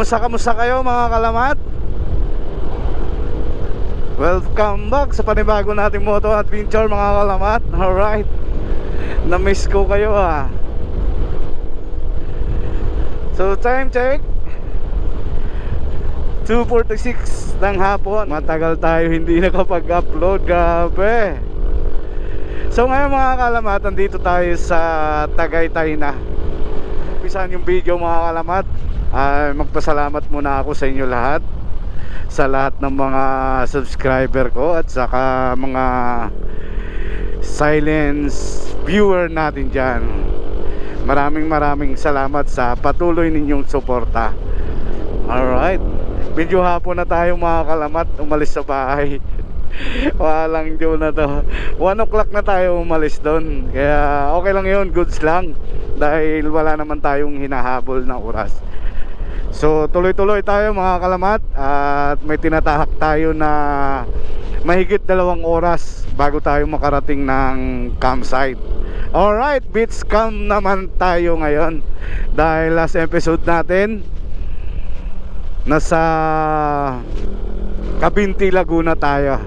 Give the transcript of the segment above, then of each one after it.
Kamusta kayo mga kalamat? Welcome back sa panibago nating moto adventure mga kalamat. Alright, na-miss ko kayo ah. So time check 2:46 ng hapon. Matagal tayo hindi nakapag-upload, grabe. So ngayon mga kalamat, andito tayo sa Tagaytay na. Umpisahan yung video mga kalamat. Magpasalamat muna ako sa inyo lahat, sa lahat ng mga subscriber ko at saka mga silence viewer natin dyan. Maraming salamat sa patuloy ninyong suporta. Alright, medyo hapon na tayo mga kalamat, umalis sa bahay. Walang Diyo na to, 1 o'clock na tayo umalis doon. Kaya okay lang yun, goods lang, dahil wala naman tayong hinahabol na oras. So tuloy-tuloy tayo mga kalamat. At may tinatahak tayo na mahigit 2 oras bago tayo makarating ng campsite. Alright, beach camp naman tayo ngayon, dahil last episode natin nasa Cabinti, Laguna tayo.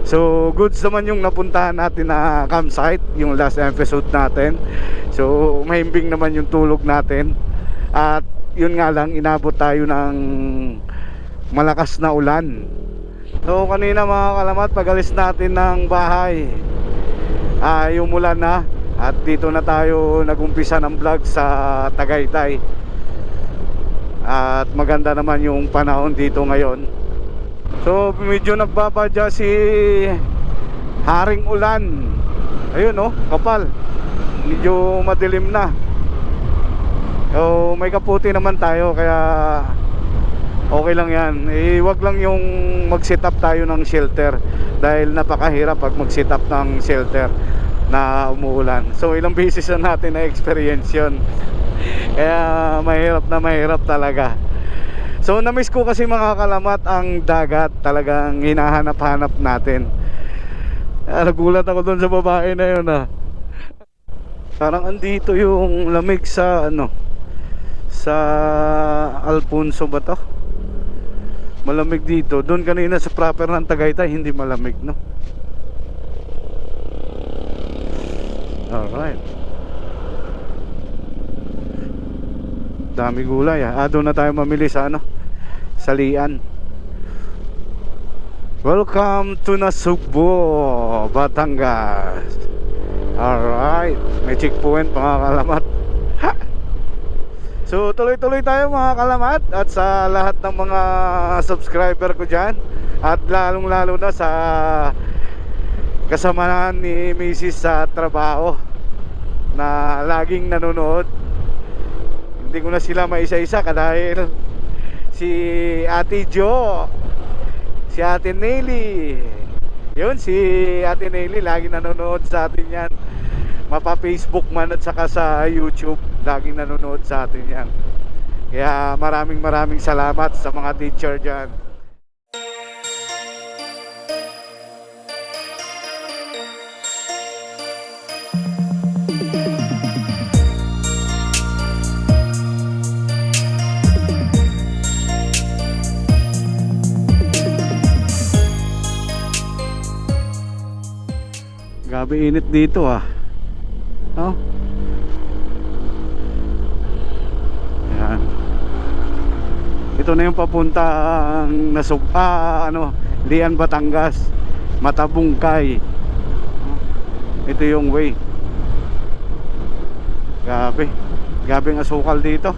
So goods naman yung napuntahan natin na campsite, yung last episode natin. So mahimbing naman yung tulog natin. At yun nga lang, inabot tayo ng malakas na ulan. So kanina mga kalamat, pag-alis natin ng bahay, yung ulan na. At dito na tayo nag-umpisa ng vlog sa Tagaytay. At maganda naman yung panahon dito ngayon. So medyo nagbabadya si Haring Ulan. Ayun oh, kapal. Medyo madilim na. So may kaputi naman tayo, kaya okay lang yan. Wag lang yung mag-set up tayo ng shelter, dahil napakahirap pag mag-set up ng shelter na umuulan. So ilang beses na natin na experience yun. Kaya mahirap talaga. So na-miss ko kasi mga kalamat ang dagat. Talagang hinahanap-hanap natin. Nagulat ako doon sa babae na yun ah. Parang andito yung lamig sa sa Alfonso ba to? Malamig dito. Doon kanina sa proper ng Tagaytay hindi malamig, no? Alright, dami gulay ah. Doon na tayo mamili sa Salian. Welcome to Nasugbo, Batangas. Alright, may checkpoint mga kalamat. So tuloy-tuloy tayo mga kalamat. At sa lahat ng mga subscriber ko dyan, at lalong-lalo na sa kasamahan ni Mrs. sa trabaho na laging nanonood. Hindi ko na sila maisa-isa dahil si Ate Jo, si Ate Nelly, yun, si Ate Nelly lagi nanonood sa atin yan. Mapa Facebook man at saka sa YouTube, laging nanonood sa atin yan. Kaya maraming salamat sa mga teacher dyan. Grabe init dito ah. Oh. Yan. Ito na yung papuntang Lian, Batangas, Matabungkay. Ito yung way. Grabe ang asukal dito.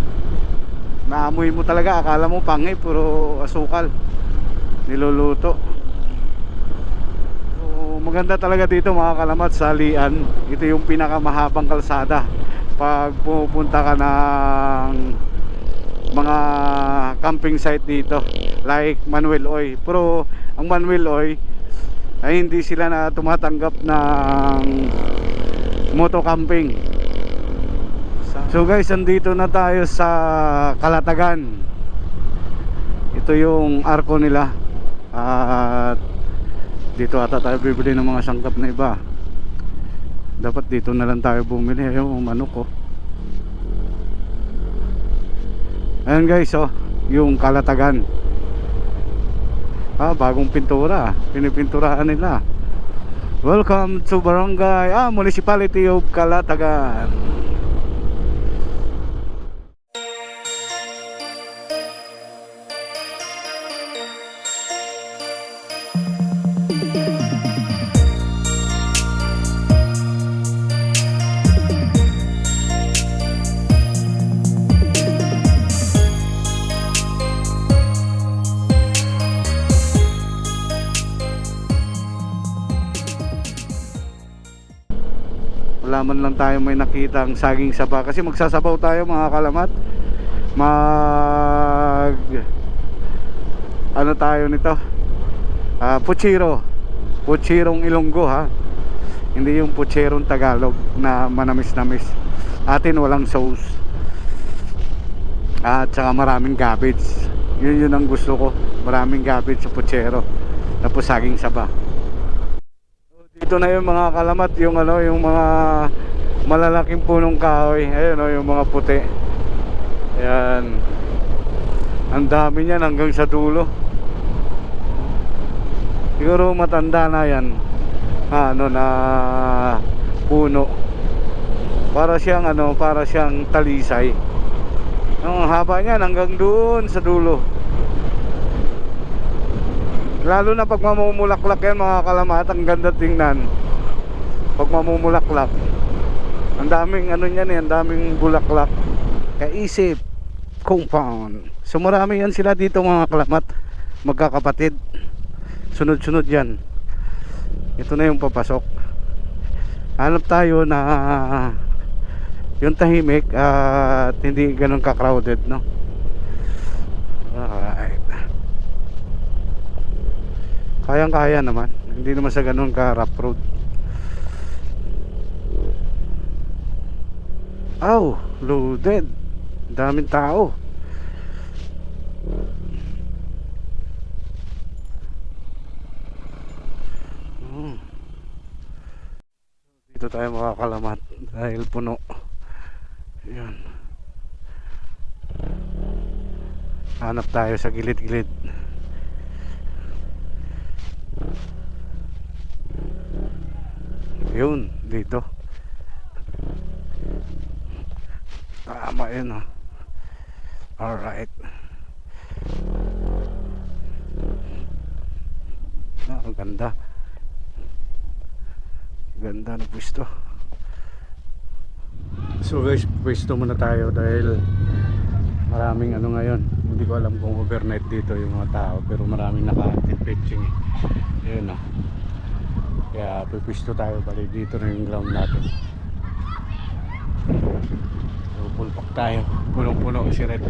Naamoy mo talaga, akala mo pangi, puro asukal niluluto. Maganda talaga dito mga kalamat sa Lian. Ito yung pinakamahabang kalsada pag pupunta ka ng mga camping site dito, like Manuel Oy. Pero ang Manuel Oy ay hindi sila na tumatanggap ng moto camping. So guys, andito na tayo sa Calatagan. Ito yung arko nila. At dito ata tayo bibili ng mga sangkap na iba. Dapat dito na lang tayo bumili. Yung manok oh. Ayan guys oh, yung Kalatagan. Bagong pintura, pinipinturahan nila. Welcome to Barangay Municipality of Kalatagan. Wala man lang tayo may nakitang saging saba kasi magsasabaw tayo mga kalamat. Ano tayo nito? Puchirong Ilonggo ha. Hindi yung puchirong Tagalog na manamis-namis. Atin walang sauce. At saka maraming cabbage. Yun ang gusto ko. Maraming cabbage sa puchero. Tapos saging saba. Dito na yung mga kalamat, yung yung mga malalaking punong kahoy. Ayun yung mga puti. Ayan. Ang dami niyan hanggang sa dulo. Siguro matanda na yan. Na puno. Para siyang talisay. Ang haba niyan hanggang doon sa dulo. Lalo na pag mamumulaklak yan mga kalamat, ang ganda tingnan. Pag mamumulaklak, ang daming ang daming bulaklak. Kaisip compound. So marami yan sila dito mga kalamat, magkakapatid. Sunod-sunod yan. Ito na yung papasok. Hanap tayo na yung tahimik at hindi ganun ka-crowded, no? Alright. Kayang-kaya naman. Hindi naman sa ganun ka rough road. Loaded. Daming tao. Dito tayo makakalamat dahil puno. Yan. Hanap tayo sa gilid-gilid. Yun, dito. Tama yun Alright. Ang ganda. Ganda ng pwesto. So guys, pwesto muna tayo dahil maraming ngayon. Hindi ko alam kung overnight dito yung mga tao, pero maraming naka-active pitching Yun Kaya pwesto tayo, balik dito na yung ground natin. So pulpak tayo. Punong-puno si Red.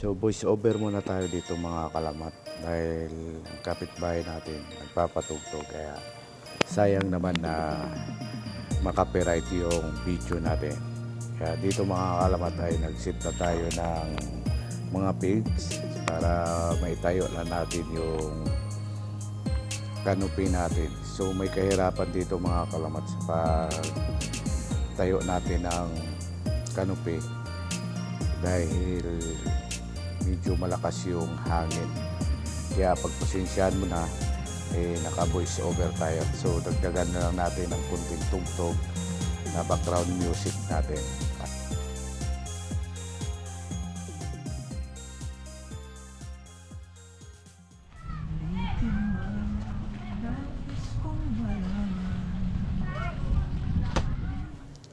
So voice over muna tayo dito mga kalamat dahil ang kapitbahay natin nagpapatugtog kaya sayang naman na makapiright yung video natin. Kaya dito mga kalamat ay nagsit na tayo ng mga pigs para maitayo na natin yung canopy natin. So may kahirapan dito mga kalamat sa pag tayo natin ng canopy dahil medyo malakas yung hangin. Kaya pagpasensyahan mo na, naka voice over tayo. So dagdagan na lang natin ng kunting tugtog na background music natin.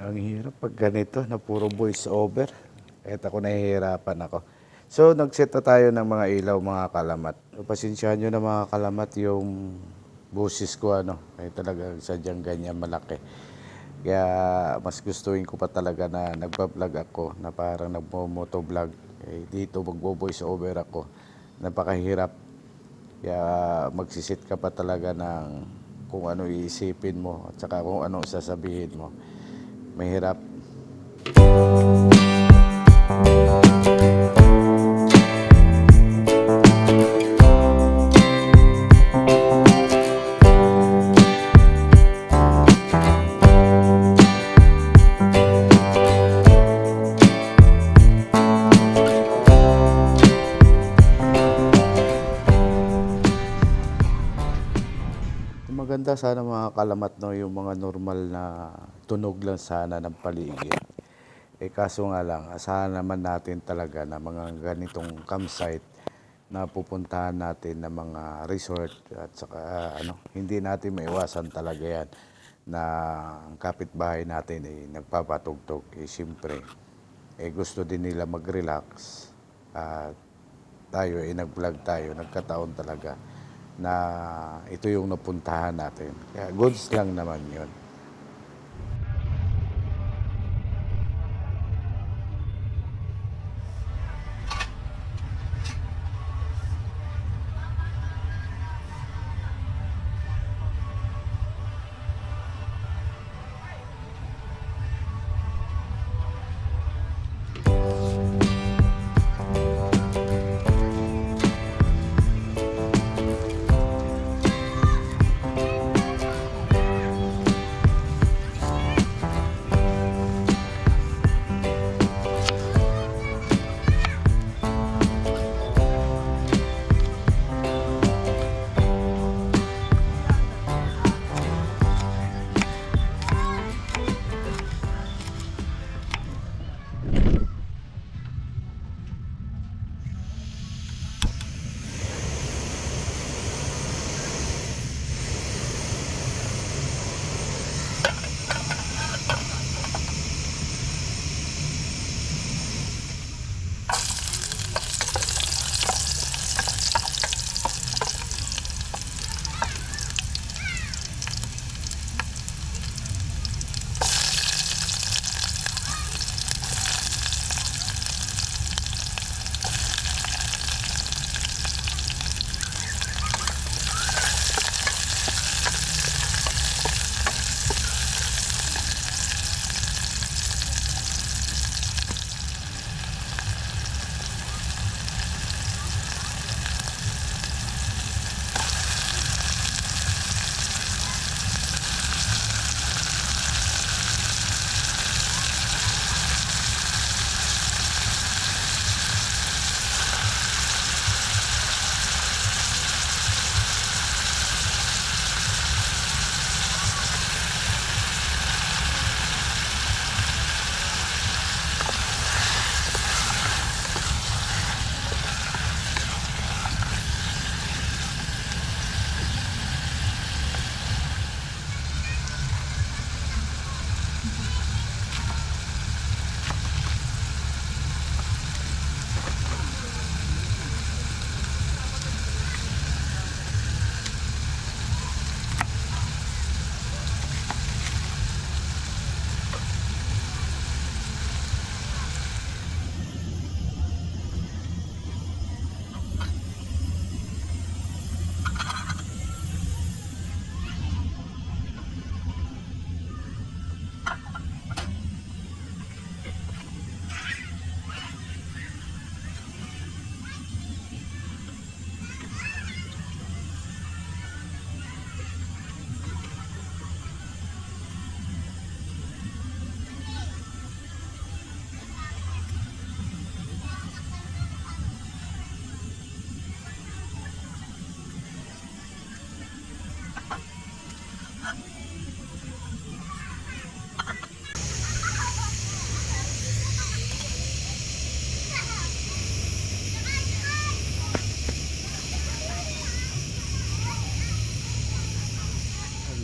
Ang hirap pag ganito na puro voice over. Kahit ako nahihirapan ako. So, nag-set na tayo ng mga ilaw, mga kalamat. Pasensyahan nyo na mga kalamat yung boses ko, kahit talagang sadyang ganyan malaki. Kaya mas gustuin ko pa talaga na nagpa-vlog ako, na parang nagmo-motovlog. Dito magbo-voice over ako. Napakahirap. Kaya magsisit ka pa talaga ng kung ano iisipin mo at saka kung ano sasabihin mo. Mahirap. Maganda sana mga kalamat yung mga normal na tunog lang sana ng paligid. Kaso nga lang, asahan naman natin talaga na mga ganitong campsite na pupuntahan natin na mga resort at saka hindi natin maiwasan talaga yan na ang kapitbahay natin nagpapatugtog. Siyempre, gusto din nila mag-relax at tayo nag-vlog tayo, nagkataon talaga na ito yung napuntahan natin. Kaya goods lang naman yun.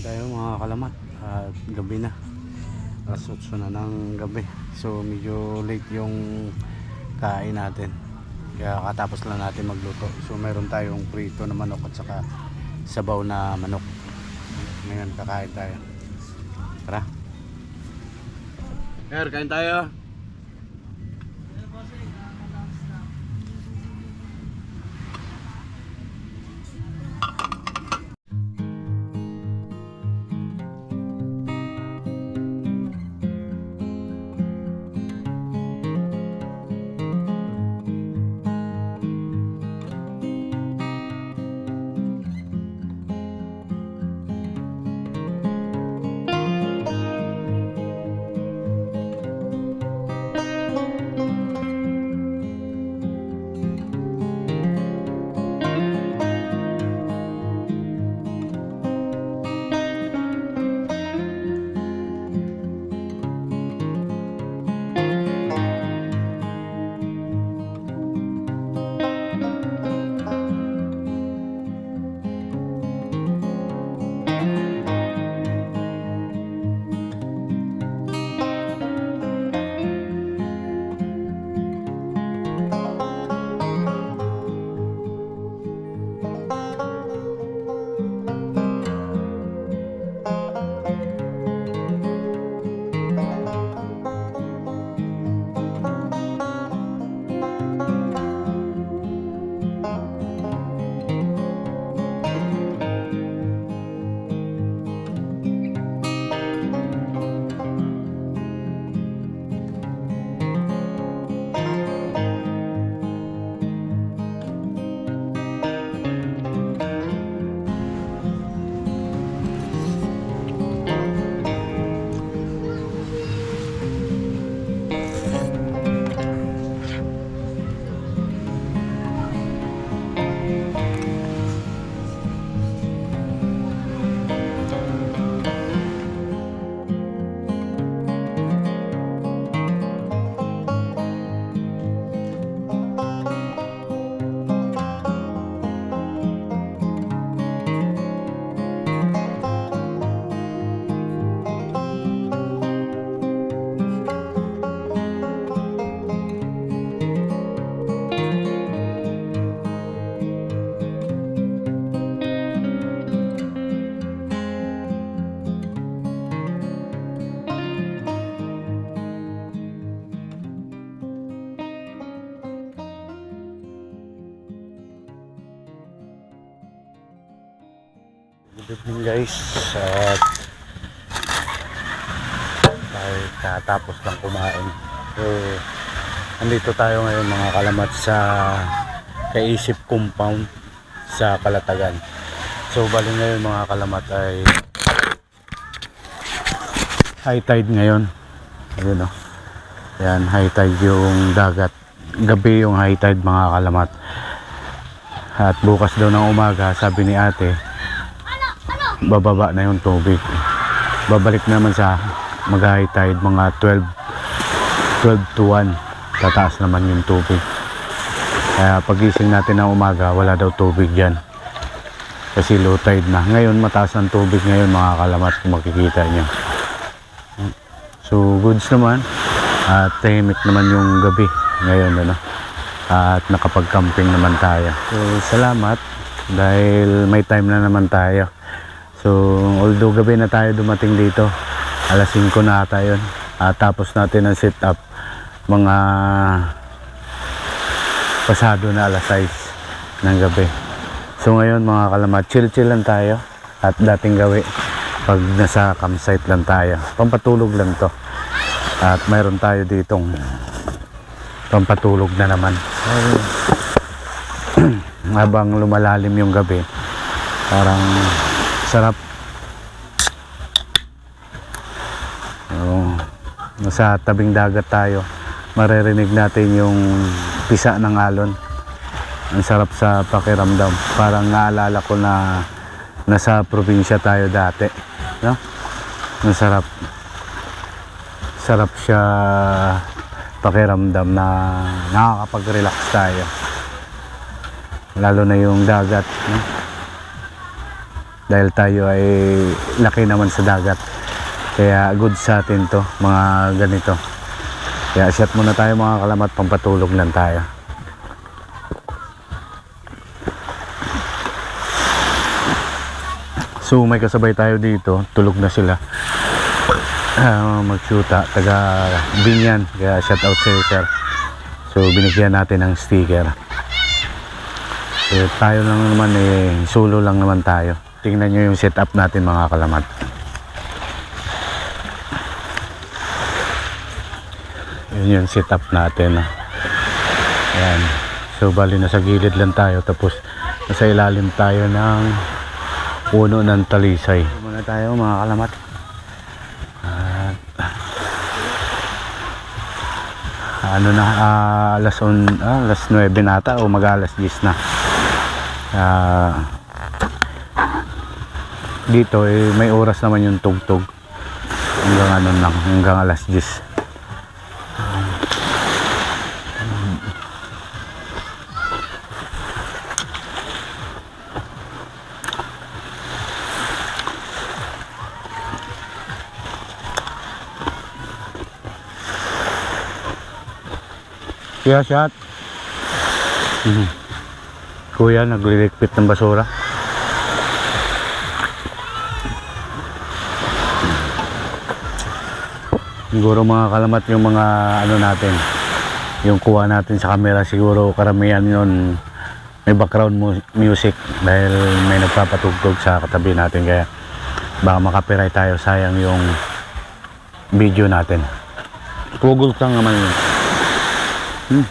Tayo mga kalamat at gabi na, alas 8 na ng gabi, so medyo late yung kain natin, kaya katapos lang natin magluto. So meron tayong prito na manok at saka sabaw na manok. Ngayon kakain tayo, tara. Kain tayo. Good evening guys, at tayo katapos lang kumain. So andito tayo ngayon mga kalamat sa Kaisip Compound sa Kalatagan. So bali ngayon mga kalamat ay high tide ngayon. Ayun o, yan, high tide yung dagat, gabi yung high tide mga kalamat. At bukas daw ng umaga, sabi ni ate, bababa na yung tubig, babalik naman sa mag-high tide mga 12 to 1, tataas naman yung tubig. Kaya pagising natin ng umaga, wala daw tubig dyan kasi low tide na. Ngayon mataas ang tubig ngayon mga kalamat, kung makikita nyo. So goods naman, at tahimik naman yung gabi ngayon, ano? At nakapag-camping naman tayo. So salamat dahil may time na naman tayo. So although gabi na tayo dumating dito, alas 5 na ata yun, tapos natin ang sit up mga pasado na alas 6 ng gabi. So ngayon mga kalamat, chill lang tayo, at dating gawi pag nasa campsite lang tayo, pampatulog lang to, at mayroon tayo ditong pampatulog na naman. Habang lumalalim yung gabi, parang sarap. Nasa tabing dagat tayo, maririnig natin yung pisa ng alon. Ang sarap sa pakiramdam, parang naalala ko na nasa probinsya tayo dati, no? Ang sarap siya pakiramdam na nakakapag-relax tayo, lalo na yung dagat, no? dahil tayo ay laki naman sa dagat. Kaya good sa atin to, mga ganito. Kaya shot muna tayo mga kalamat, pampatulog lang tayo. So may kasabay tayo dito, tulog na sila. Magsyuta, taga Binyan, kaya shout out sa'yo sir. So binigyan natin ng sticker. So tayo lang naman solo lang naman tayo. Tingnan nyo yung setup natin mga kalamat. Yun yung setup natin. Ayan. So bali nasa gilid lang tayo, tapos nasa ilalim tayo ng puno ng talisay. Muna tayo mga kalamat. Ano na, alas 9 nata o mag alas 10 na. Dito may oras naman yung tugtog hanggang alas 10. Kuya, shot. Kuya, nagliligpit ng basura. Siguro mga kalamat yung mga ano natin, yung kuha natin sa camera, siguro karamihan yun may background music dahil may nagpapatugtog sa katabi natin, kaya baka makapiright tayo, sayang yung video natin. Pugol lang naman yun.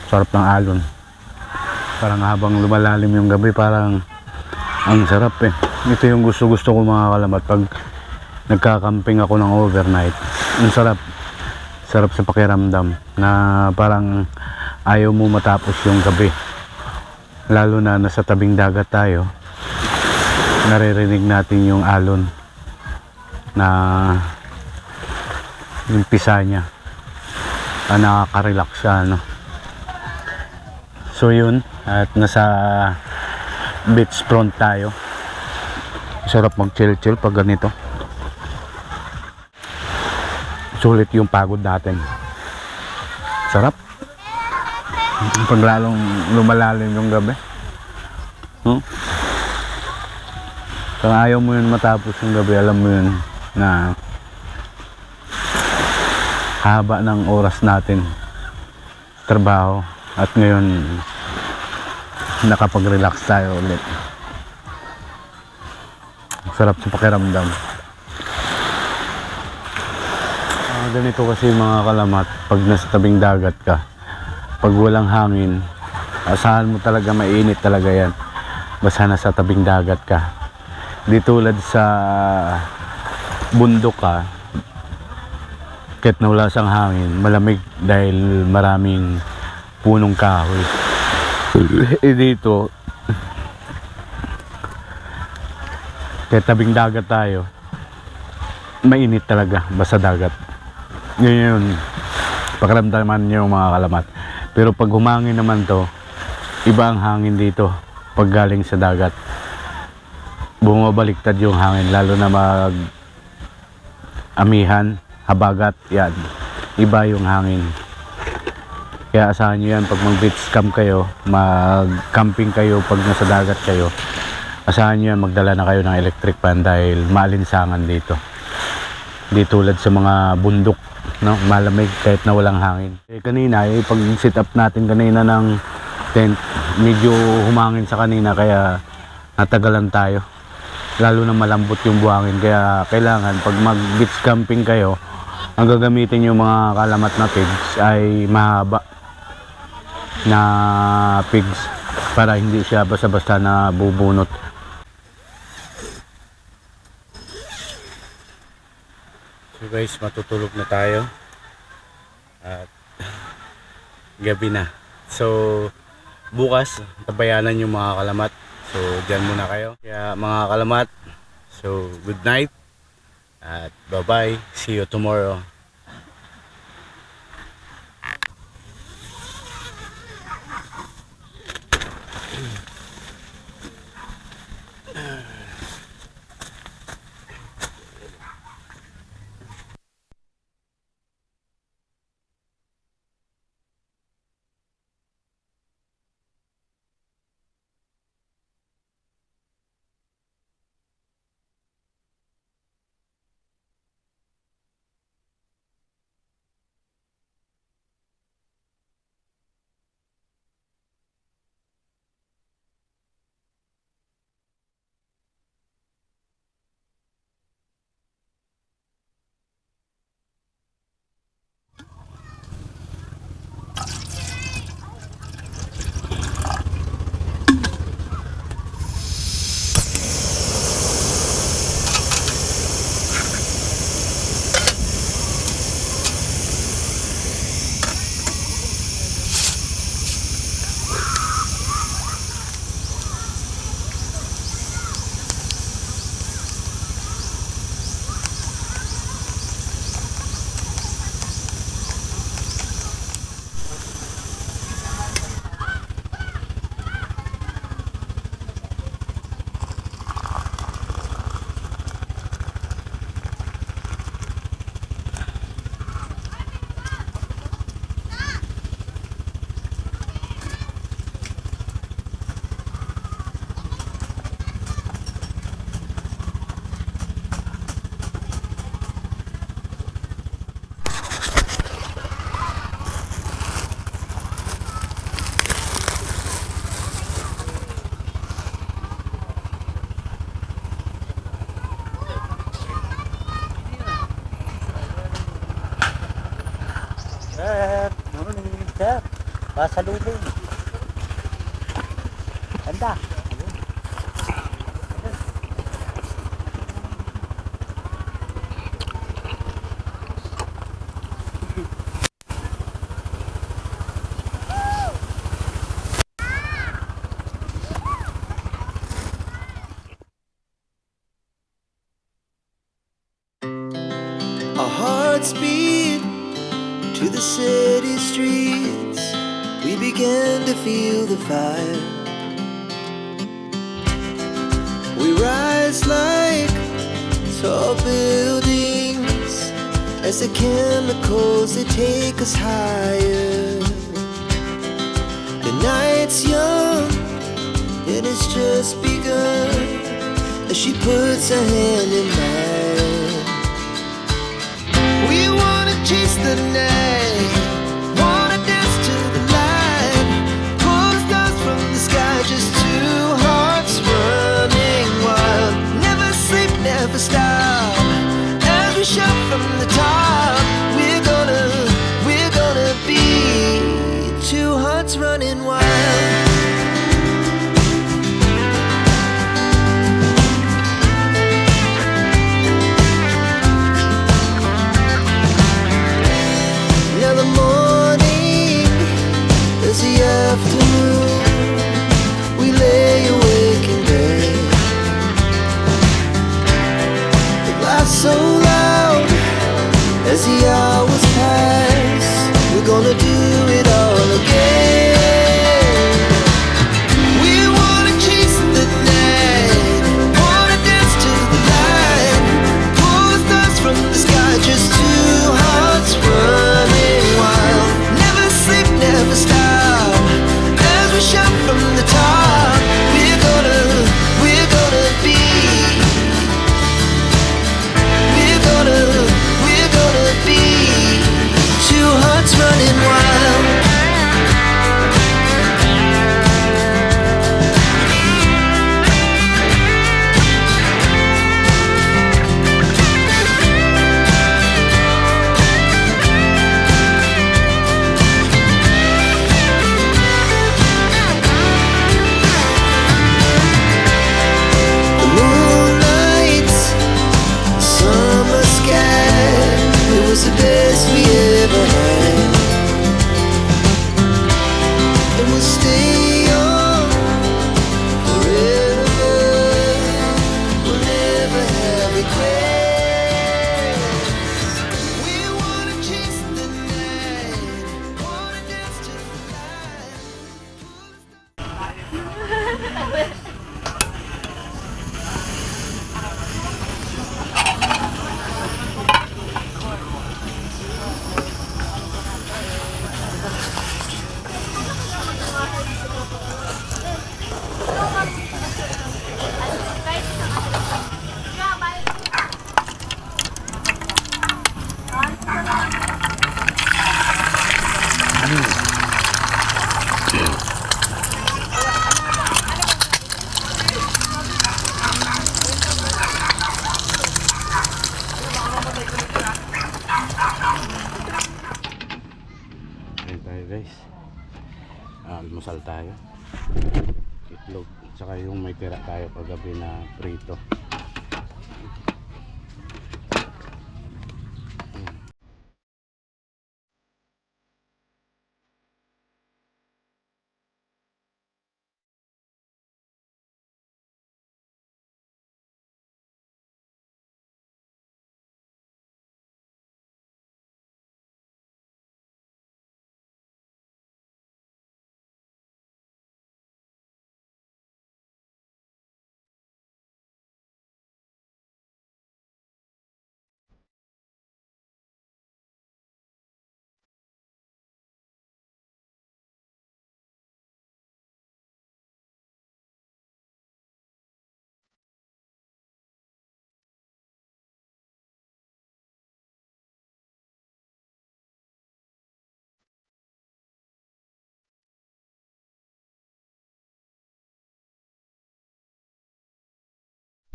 Sarap ng alon. Parang habang lumalalim yung gabi, parang ang sarap eh. Ito yung gusto ko mga kalamat, pag nagkakamping ako ng overnight. Ang sarap sa pakiramdam na parang ayaw mo matapos yung gabi, lalo na nasa tabing dagat tayo. Naririnig natin yung alon na yung pisa niya, nakaka-relax siya, no? So yun, at nasa beach front tayo. Sarap mag chill pag ganito. Sulit yung pagod natin. Sarap pag lalong lumalalim yung gabi. Kung ayaw mo yun matapos yung gabi, alam mo yun na haba ng oras natin trabaho, at ngayon nakapag-relax tayo ulit. Sarap sa pakiramdam. Ganito kasi mga kalamat, pag nasa tabing dagat ka, pag walang hangin, asahan mo talaga mainit talaga yan, basta nasa tabing dagat ka. Di tulad sa bundok ka, kahit na wala sang hangin, malamig dahil maraming punong kahoy. Dito kahit tabing dagat tayo, mainit talaga basta dagat. Yun pakiramdaman niyo mga kalamat. Pero pag humangin naman to, iba ang hangin dito. Pag galing sa dagat, bumabaliktad yung hangin, lalo na mag amihan, habagat, yan, iba yung hangin. Kaya asahan nyo yan, pag mag beach camp kayo, mag camping kayo, pag nasa dagat kayo, asahan nyo yan, magdala na kayo ng electric fan dahil maalinsangan dito. Di tulad sa mga bundok, no? Malamig kahit na walang hangin. Kanina, pag sit up natin kanina ng tent, medyo humangin sa kanina, kaya natagalan tayo. Lalo na malambot yung buhangin, kaya kailangan pag mag beach camping kayo, ang gagamitin yung mga kalamat na pigs ay mahaba na pigs para hindi siya basta-basta na bubunot. So guys, matutulog na tayo at gabi na. So bukas tabayanan yung mga kalamat. So dyan muna kayo. Kaya mga kalamat, so good night at bye bye. See you tomorrow. Sir, morning, sir. Pasalubong. Ganda. Our hearts beat to the city streets. We began to feel the fire. We rise like tall buildings as the chemicals they take us higher. The night's young and it's just begun as she puts her hand in mine. We wanna chase the night, wanna dance to the light, pull the stars from the sky, just two hearts running wild. Never sleep, never stop, as we shout from the top. We're gonna be two hearts running wild. Now the morning is the afternoon. We lay awake in bed. The laughs so loud as the hours pass. We're gonna do it all again. We wanna chase the night, wanna dance to the light, pull the stars from the sky, just two hearts running wild. Never sleep, never stop, as we shout from the top. We're gonna be, we're gonna be two hearts running wild. The moonlight, summer sky, it was the best we ever had. And we'll stay on forever. We'll never have regrets. We wanna chase the night, wanna dance to the light. Ayan tayo guys, almusal tayo, itlog, tsaka yung may tira tayo kagabi na prito.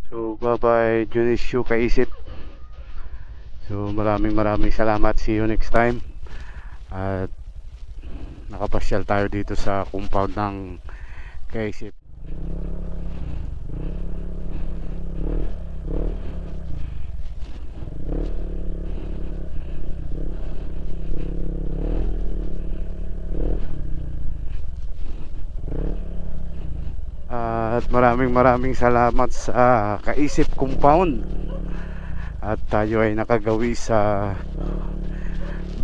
So bye bye Dionisio Kaisit. So maraming salamat, see you next time. At nakapasyal tayo dito sa compound ng Kaisip. At maraming salamat sa Kaisip Compound. At tayo ay nakagawi sa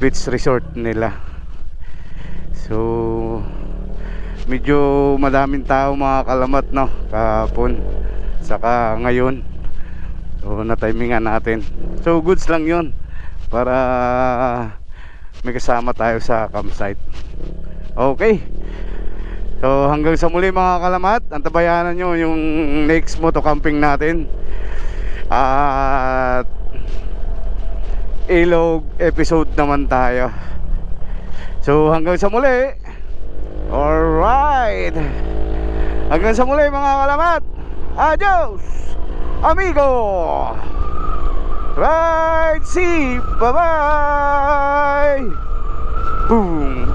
beach resort nila. So medyo madaming tao mga kalamat, no, kahapon saka ngayon. So natimingan natin. So goods lang yun para may kasama tayo sa campsite. Okay. So hanggang sa muli mga kalamat, antabayanan nyo yung next moto camping natin. At ilog episode naman tayo. So hanggang sa muli. Alright. Hanggang sa muli mga kalamat. Adios amigo. Ride safe. Bye bye. Boom.